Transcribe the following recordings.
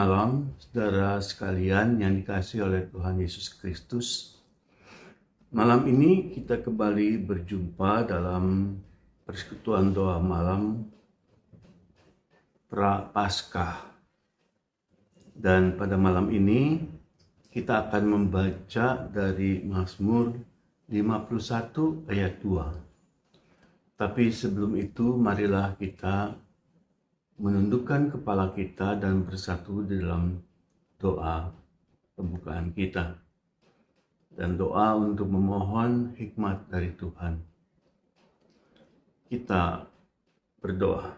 malam, saudara sekalian yang dikasihi oleh Tuhan Yesus Kristus. Malam ini kita kembali berjumpa dalam persekutuan doa malam Prapaskah. Dan pada malam ini kita akan membaca dari Mazmur 51 ayat 2. Tapi sebelum itu marilah kita menundukkan kepala kita dan bersatu di dalam doa pembukaan kita dan doa untuk memohon hikmat dari Tuhan. Kita berdoa.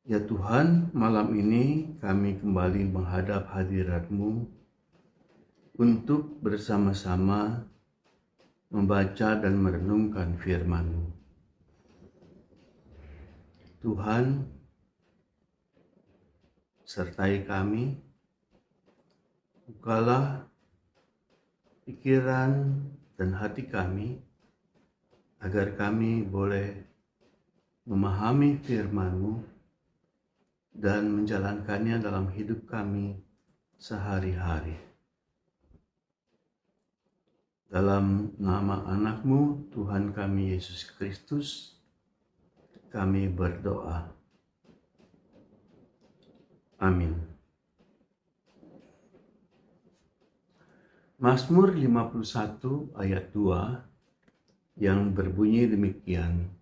Ya Tuhan, malam ini kami kembali menghadap hadirat-Mu untuk bersama-sama membaca dan merenungkan firman-Mu. Tuhan, sertai kami, bukalah pikiran dan hati kami, agar kami boleh memahami firman-Mu dan menjalankannya dalam hidup kami sehari-hari. Dalam nama anak-Mu, Tuhan kami Yesus Kristus, kami berdoa. Amin. Mazmur 51 ayat 2 yang berbunyi demikian.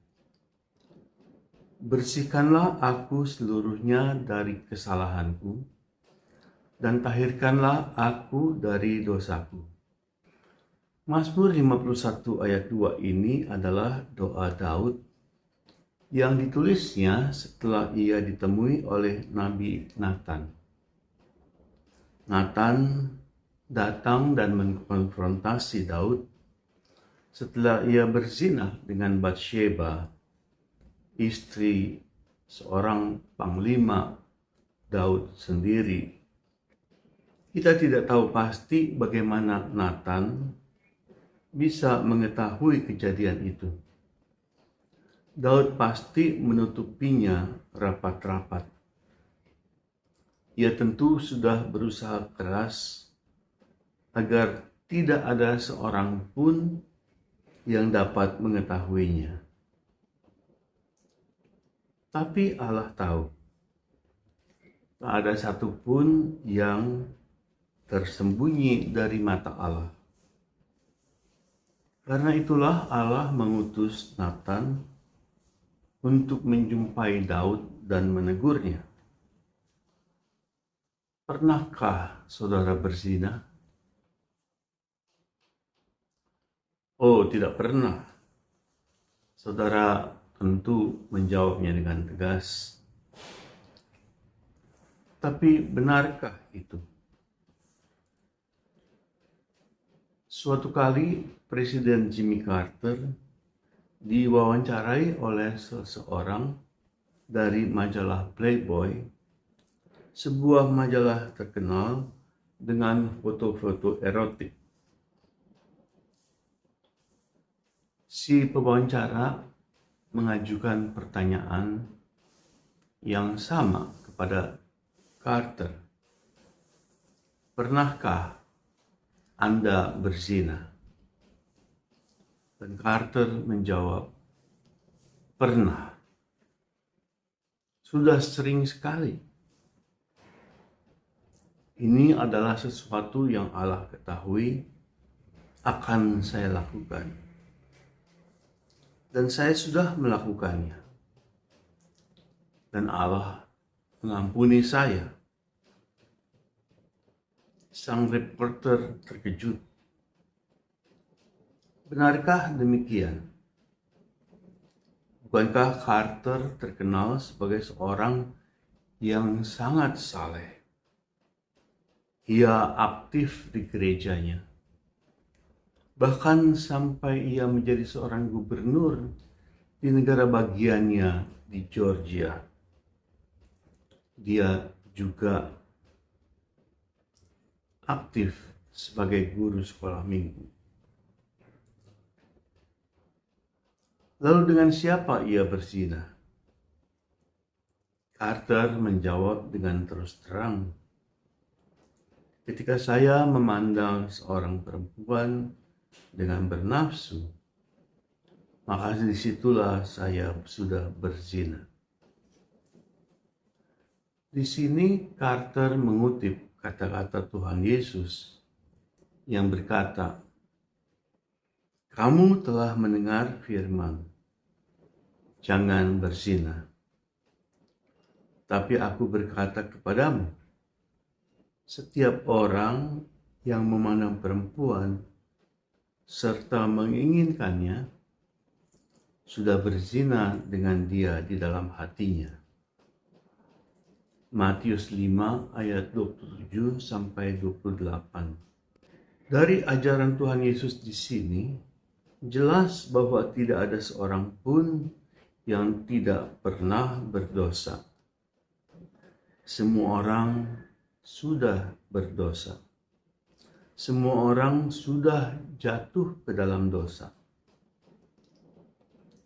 Bersihkanlah aku seluruhnya dari kesalahanku, dan tahirkanlah aku dari dosaku. Mazmur 51 ayat 2 ini adalah doa Daud yang ditulisnya setelah ia ditemui oleh Nabi Nathan. Nathan datang dan mengkonfrontasi Daud setelah ia berzina dengan Batsheba, istri seorang panglima Daud sendiri. Kita tidak tahu pasti bagaimana Nathan bisa mengetahui kejadian itu. Daud pasti menutupinya rapat-rapat. Ia tentu sudah berusaha keras agar tidak ada seorang pun yang dapat mengetahuinya. Tapi Allah tahu, tak ada satupun yang tersembunyi dari mata Allah. Karena itulah Allah mengutus Nathan untuk menjumpai Daud dan menegurnya. Pernahkah saudara berzina? Oh, tidak pernah. Saudara tentu menjawabnya dengan tegas. Tapi benarkah itu? Suatu kali Presiden Jimmy Carter diwawancarai oleh seseorang dari majalah Playboy, sebuah majalah terkenal dengan foto-foto erotik. Si pewawancara mengajukan pertanyaan yang sama kepada Carter. Pernahkah Anda berzina? Dan Carter menjawab, pernah. Sudah sering sekali. Ini adalah sesuatu yang Allah ketahui akan saya lakukan. Dan saya sudah melakukannya. Dan Allah mengampuni saya. Sang reporter terkejut. Benarkah demikian? Bukankah Carter terkenal sebagai seorang yang sangat saleh? Ia aktif di gerejanya. Bahkan sampai ia menjadi seorang gubernur di negara bagiannya di Georgia. Dia juga aktif sebagai guru sekolah minggu. Lalu dengan siapa ia berzina? Carter menjawab dengan terus terang, ketika saya memandang seorang perempuan dengan bernafsu, maka disitulah saya sudah berzina. Di sini Carter mengutip kata-kata Tuhan Yesus yang berkata, "Kamu telah mendengar firman, jangan berzina. Tapi aku berkata kepadamu, setiap orang yang memandang perempuan serta menginginkannya sudah berzina dengan dia di dalam hatinya." Matius 5 ayat 27 sampai 28. Dari ajaran Tuhan Yesus di sini jelas bahwa tidak ada seorang pun yang tidak pernah berdosa. Semua orang sudah berdosa. Semua orang sudah jatuh ke dalam dosa.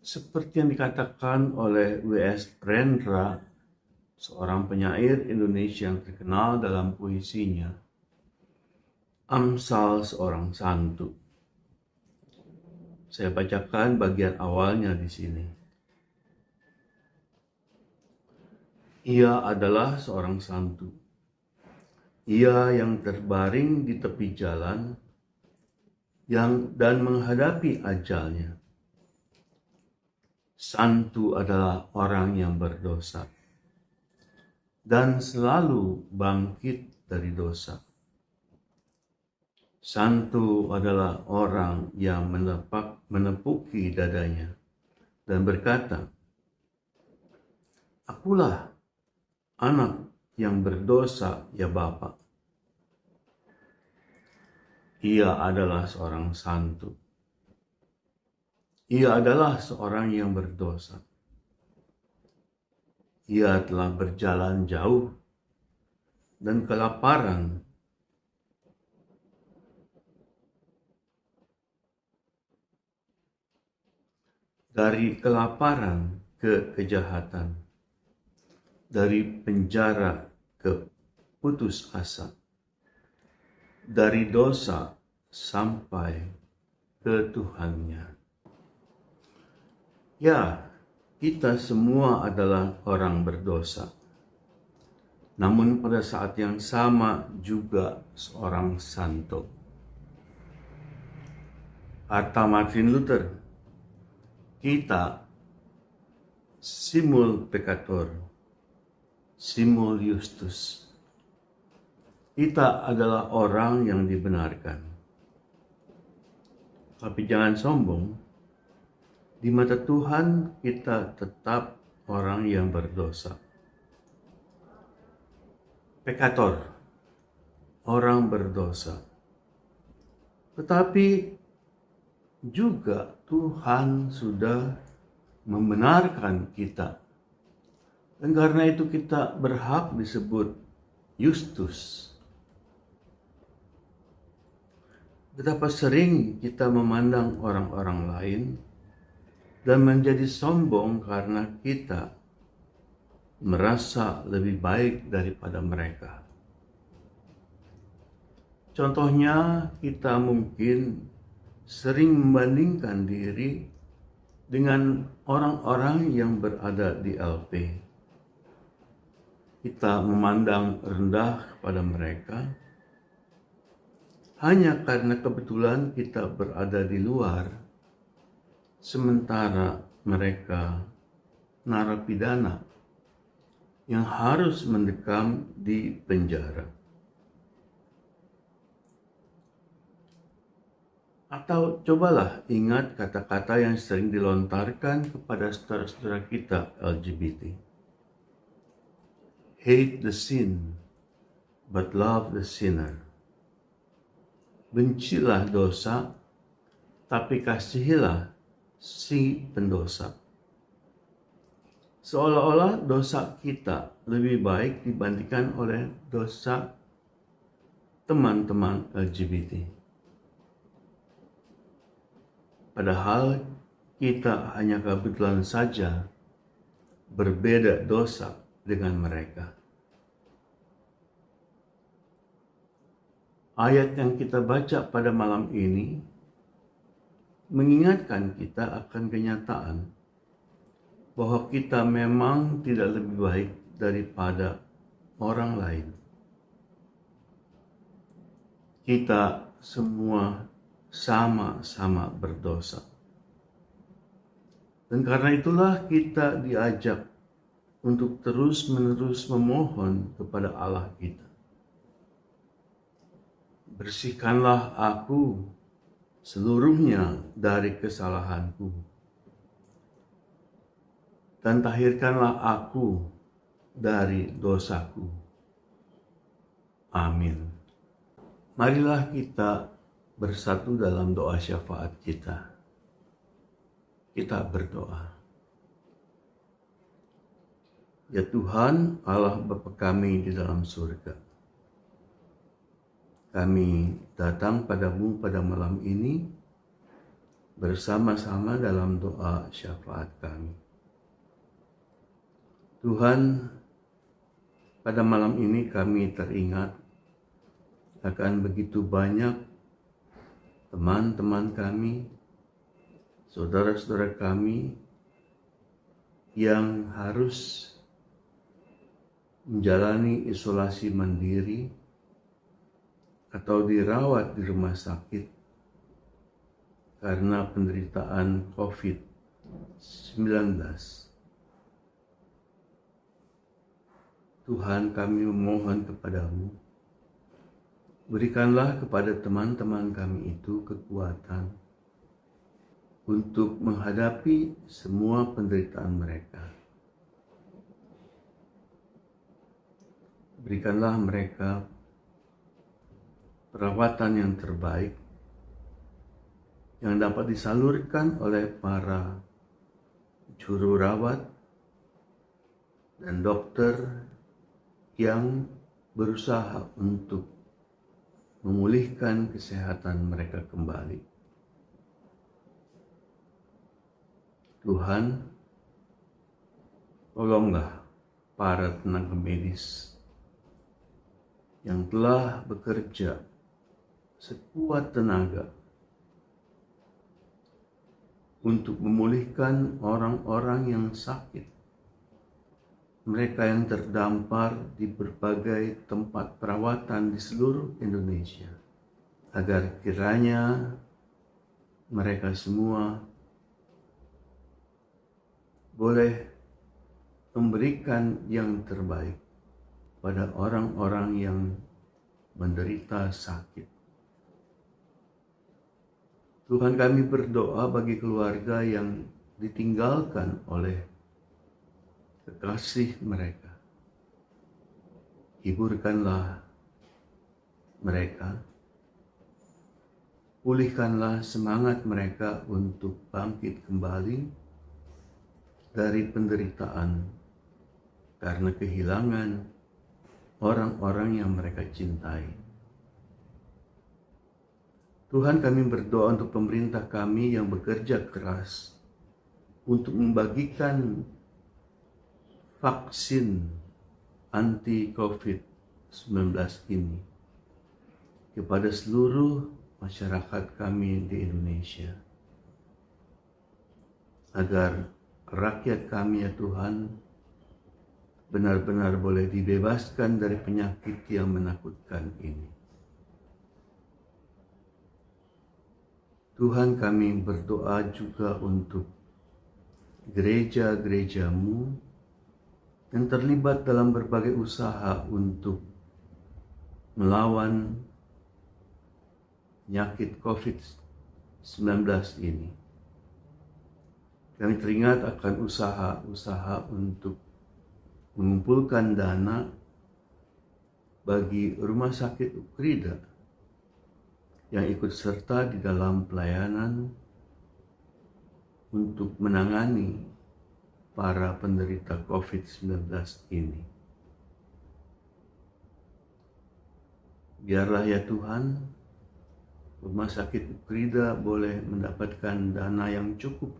Seperti yang dikatakan oleh W.S. Rendra, seorang penyair Indonesia yang terkenal dalam puisinya, Amsal Seorang Santu. Saya bacakan bagian awalnya di sini. Ia adalah seorang santu. Ia yang terbaring di tepi jalan dan menghadapi ajalnya. Santu adalah orang yang berdosa dan selalu bangkit dari dosa. Santu adalah orang yang menepuki dadanya dan berkata, "Akulah anak yang berdosa, ya Bapa." Ia adalah seorang santu. Ia adalah seorang yang berdosa. Ia telah berjalan jauh dan kelaparan. Dari kelaparan ke kejahatan, dari penjara ke putus asa, dari dosa sampai ke Tuhannya. Ya, kita semua adalah orang berdosa. Namun pada saat yang sama juga seorang santo. Kata Martin Luther, kita simul peccator, simul justus. Kita adalah orang yang dibenarkan. Tapi jangan sombong. Di mata Tuhan kita tetap orang yang berdosa. Peccator, orang berdosa. Tetapi juga Tuhan sudah membenarkan kita. Dan karena itu kita berhak disebut justus. Betapa sering kita memandang orang-orang lain dan menjadi sombong karena kita merasa lebih baik daripada mereka. Contohnya, kita mungkin sering membandingkan diri dengan orang-orang yang berada di LP. Kita memandang rendah kepada mereka hanya karena kebetulan kita berada di luar, sementara mereka narapidana yang harus mendekam di penjara. Atau cobalah ingat kata-kata yang sering dilontarkan kepada saudara-saudara kita LGBT. Hate the sin, but love the sinner. Bencilah dosa, tapi kasihilah si pendosa. Seolah-olah dosa kita lebih baik dibandingkan oleh dosa teman-teman LGBT. Padahal kita hanya kebetulan saja berbeda dosa dengan mereka. Ayat yang kita baca pada malam ini mengingatkan kita akan kenyataan bahwa kita memang tidak lebih baik daripada orang lain. Kita semua sama-sama berdosa. Dan karena itulah kita diajak untuk terus-menerus memohon kepada Allah kita. Bersihkanlah aku seluruhnya dari kesalahanku, dan tahirkanlah aku dari dosaku. Amin. Marilah kita bersatu dalam doa syafaat kita. Kita berdoa. Ya Tuhan, Allah Bapa kami di dalam surga, kami datang padamu pada malam ini bersama-sama dalam doa syafaat kami. Tuhan, pada malam ini kami teringat akan begitu banyak teman-teman kami, saudara-saudara kami yang harus menjalani isolasi mandiri atau dirawat di rumah sakit karena penderitaan COVID-19. Tuhan, kami memohon kepadamu, berikanlah kepada teman-teman kami itu kekuatan untuk menghadapi semua penderitaan mereka. Berikanlah mereka perawatan yang terbaik yang dapat disalurkan oleh para juru rawat dan dokter yang berusaha untuk memulihkan kesehatan mereka kembali. Tuhan, tolonglah para tenaga medis yang telah bekerja sekuat tenaga untuk memulihkan orang-orang yang sakit, mereka yang terdampar di berbagai tempat perawatan di seluruh Indonesia, agar kiranya mereka semua boleh memberikan yang terbaik pada orang-orang yang menderita sakit. Tuhan, kami berdoa bagi keluarga yang ditinggalkan oleh kekasih mereka. Hiburkanlah mereka, pulihkanlah semangat mereka untuk bangkit kembali dari penderitaan karena kehilangan orang-orang yang mereka cintai. Tuhan, kami berdoa untuk pemerintah kami yang bekerja keras untuk membagikan vaksin anti COVID-19 ini kepada seluruh masyarakat kami di Indonesia, agar rakyat kami, ya Tuhan, benar-benar boleh dibebaskan dari penyakit yang menakutkan ini. Tuhan, kami berdoa juga untuk gereja-gerejamu yang terlibat dalam berbagai usaha untuk melawan penyakit COVID-19 ini. Kami teringat akan usaha-usaha untuk mengumpulkan dana bagi Rumah Sakit Ukrida yang ikut serta di dalam pelayanan untuk menangani para penderita COVID-19 ini. Biarlah ya Tuhan, Rumah Sakit Ukrida boleh mendapatkan dana yang cukup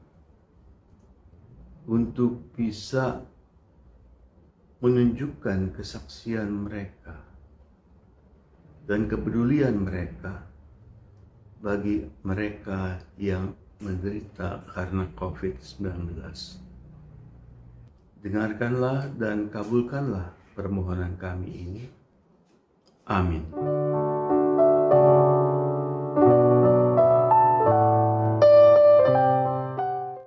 untuk bisa menunjukkan kesaksian mereka dan kepedulian mereka bagi mereka yang menderita karena COVID-19. Dengarkanlah dan kabulkanlah permohonan kami ini. Amin.